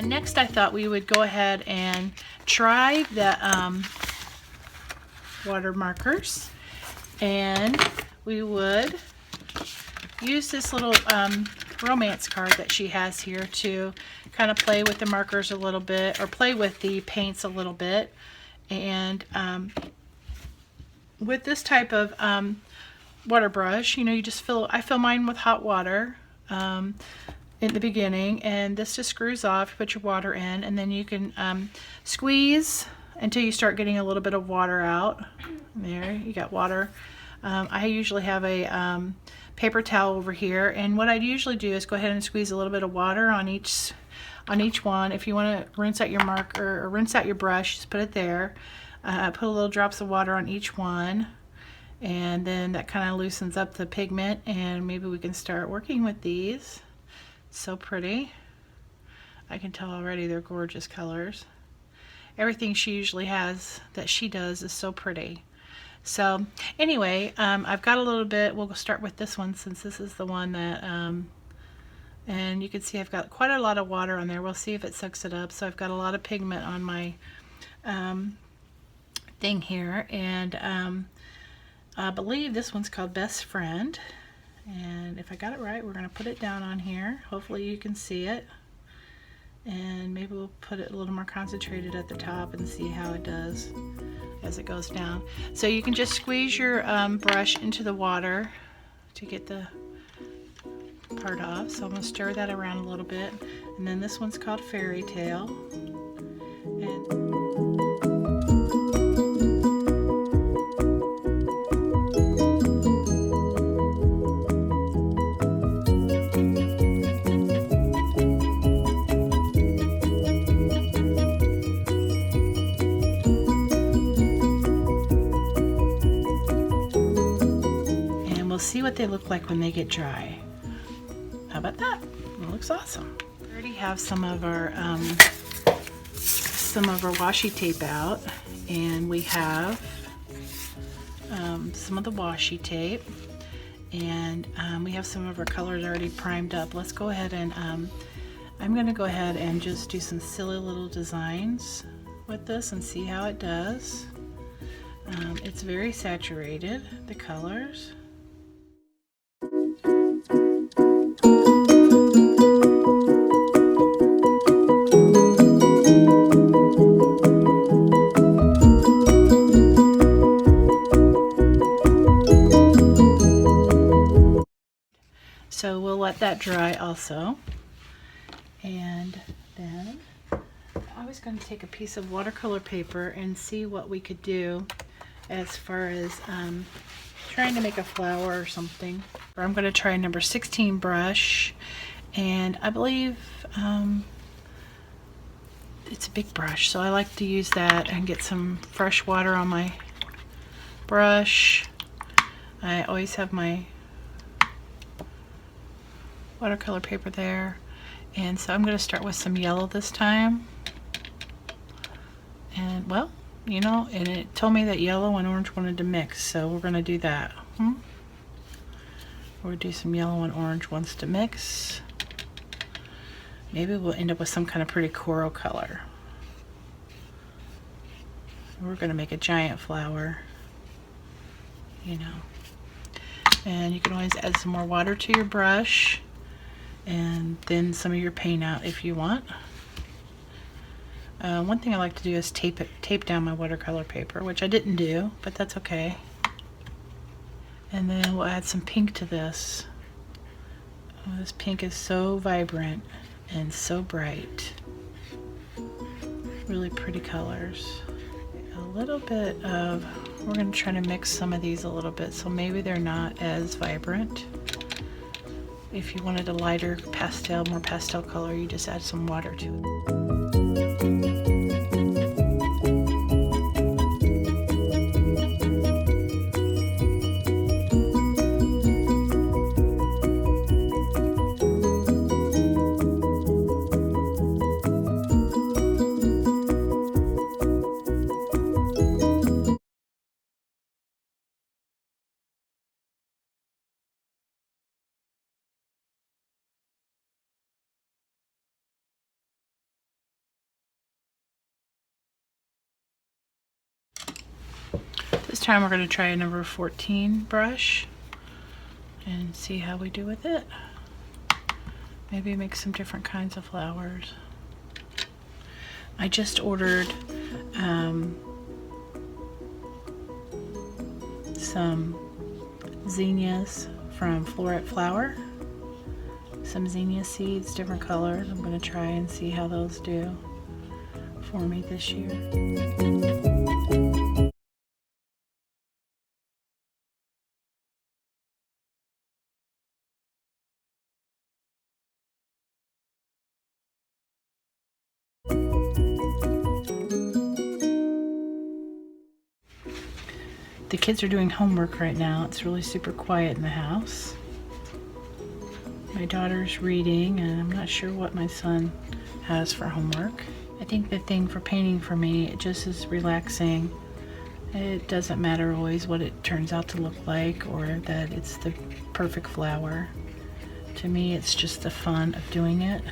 Next I thought we would go ahead and try the water markers, and we would use this little romance card that she has here to kind of play with the markers a little bit, or play with the paints a little bit. And with this type of water brush, you know, you just I fill mine with hot water in the beginning, and this just screws off. You put your water in, and then you can squeeze until you start getting a little bit of water out. There, you got water. I usually have a paper towel over here, and what I'd usually do is go ahead and squeeze a little bit of water on each one. If you want to rinse out your marker or rinse out your brush, just put it there. Put a little drops of water on each one, and then that kind of loosens up the pigment, and maybe we can start working with these. So pretty. I can tell already they're gorgeous colors. Everything she usually has that she does is so pretty. So anyway, I've got a little bit. We'll start with this one since this is the one that and you can see I've got quite a lot of water on there. We'll see if it sucks it up. So I've got a lot of pigment on my thing here, and I believe this one's called Best Friend, and if I got it right, we're going to put it down on here. Hopefully you can see it, and maybe we'll put it a little more concentrated at the top and see how it does as it goes down. So you can just squeeze your brush into the water to get the part off. So I'm going to stir that around a little bit, and then this one's called Fairy Tale. We'll see what they look like when they get dry. How about that? It looks awesome. We already have some of our washi tape out, and we have some of the washi tape, and we have some of our colors already primed up. Let's go ahead and I'm going to go ahead and just do some silly little designs with this and see how it does. It's very saturated, the colors. So we'll let that dry also. And then I was going to take a piece of watercolor paper and see what we could do as far as trying to make a flower or something. I'm going to try number 16 brush, and I believe it's a big brush, so I like to use that and get some fresh water on my brush. I always have my watercolor paper there, and so I'm going to start with some yellow this time. And well, you know, and it told me that yellow and orange wanted to mix, so we're going to do that. We'll do some yellow and orange ones to mix. Maybe we'll end up with some kind of pretty coral color. We're going to make a giant flower, you know. And you can always add some more water to your brush, and then some of your paint out if you want. One thing I like to do is tape down my watercolor paper, which I didn't do, but that's okay. And then we'll add some pink to this. Oh, this pink is so vibrant and so bright. Really pretty colors. A little bit of, we're going to try to mix some of these a little bit, so maybe they're not as vibrant. If you wanted a lighter pastel, more pastel color, you just add some water to it. time we're going to try a number 14 brush and see how we do with it. Maybe make some different kinds of flowers. I just ordered some zinnias from Floret Flower. Some zinnia seeds, different colors. I'm going to try and see how those do for me this year. The kids are doing homework right now. It's really super quiet in the house. My daughter's reading, and I'm not sure what my son has for homework. I think the thing for painting for me, it just is relaxing. It doesn't matter always what it turns out to look like or that it's the perfect flower. To me, it's just the fun of doing it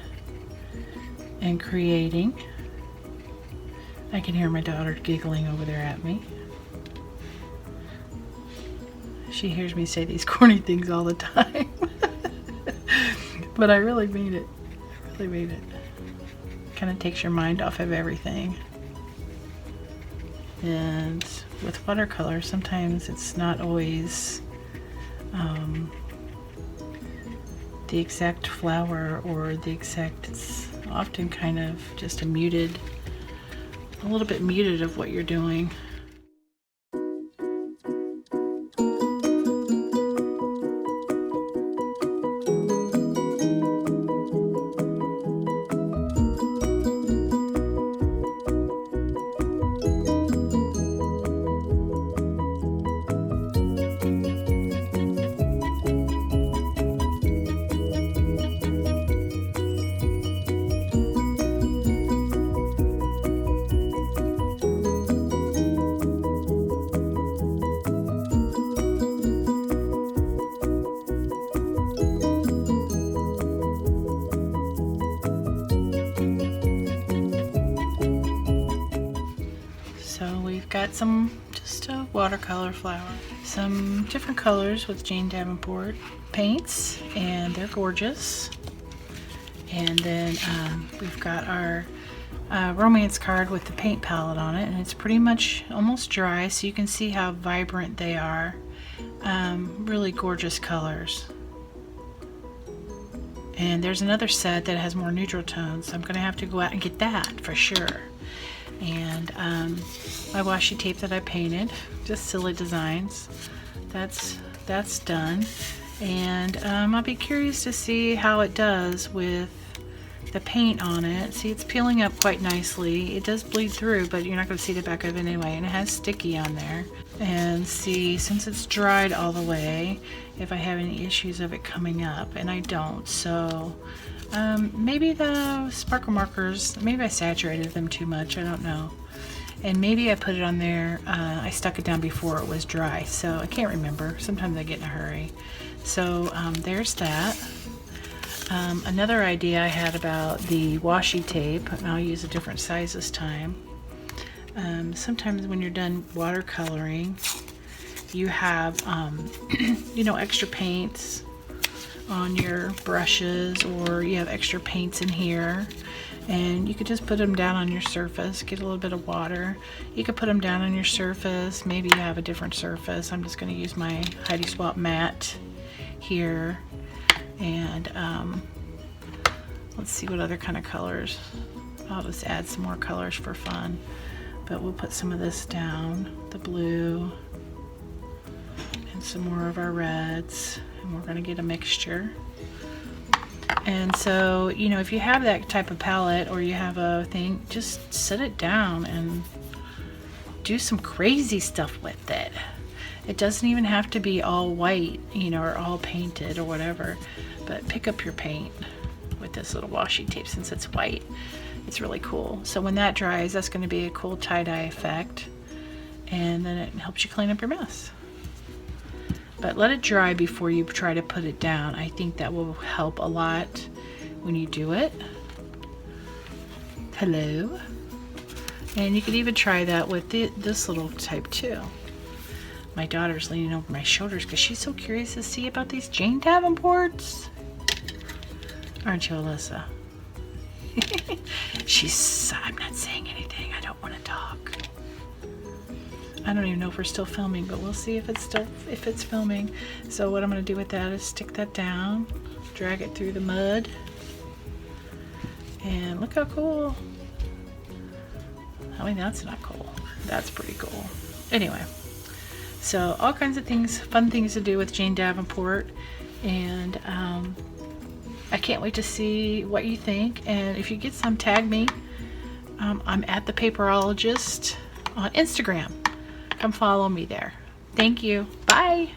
and creating. I can hear my daughter giggling over there at me. She hears me say these corny things all the time. But I really mean it. I really mean it. Kind of takes your mind off of everything. And with watercolor, sometimes it's not always the exact flower or the exact, it's often kind of just a little bit muted of what you're doing. Got just a watercolor flower. Some different colors with Jane Davenport paints, and they're gorgeous. And then we've got our romance card with the paint palette on it, and it's pretty much almost dry, so you can see how vibrant they are. Really gorgeous colors. And there's another set that has more neutral tones, so I'm going to have to go out and get that for sure. And my washi tape that I painted, just silly designs, that's done. And I'll be curious to see how it does with the paint on it. See, it's peeling up quite nicely. It does bleed through, but you're not going to see the back of it anyway, and it has sticky on there. And see, since it's dried all the way, if I have any issues of it coming up, and I don't. So maybe the sparkle markers, maybe I saturated them too much, I don't know. And maybe I put it on there, I stuck it down before it was dry, so I can't remember. Sometimes I get in a hurry. So there's that. Another idea I had about the washi tape, and I'll use a different size this time. Sometimes when you're done watercoloring, you have extra paints on your brushes, or you have extra paints in here, and you could just put them down on your surface, get a little bit of water. You could put them down on your surface. Maybe you have a different surface. I'm just going to use my Heidi Swap matte here, and let's see what other kind of colors. I'll just add some more colors for fun, but we'll put some of this down, the blue, and some more of our reds, and we're going to get a mixture. And so, if you have that type of palette, or you have a thing, just set it down and do some crazy stuff with it. It doesn't even have to be all white, or all painted or whatever, but pick up your paint with this little washi tape. Since it's white, it's really cool. So when that dries, that's going to be a cool tie-dye effect, and then it helps you clean up your mess. But let it dry before you try to put it down. I think that will help a lot when you do it. Hello. And you could even try that with this little type too. My daughter's leaning over my shoulders because she's so curious to see about these Jane Davenports. Aren't you, Alyssa? I'm not saying anything. I don't want to talk. I don't even know if we're still filming, but we'll see if it's filming. So what I'm going to do with that is stick that down, drag it through the mud, and look how cool. I mean, that's not cool. That's pretty cool. Anyway, so all kinds of things, fun things to do with Jane Davenport, and I can't wait to see what you think. And if you get some, tag me. I'm at the Paperologist on Instagram. Come follow me there. Thank you. Bye.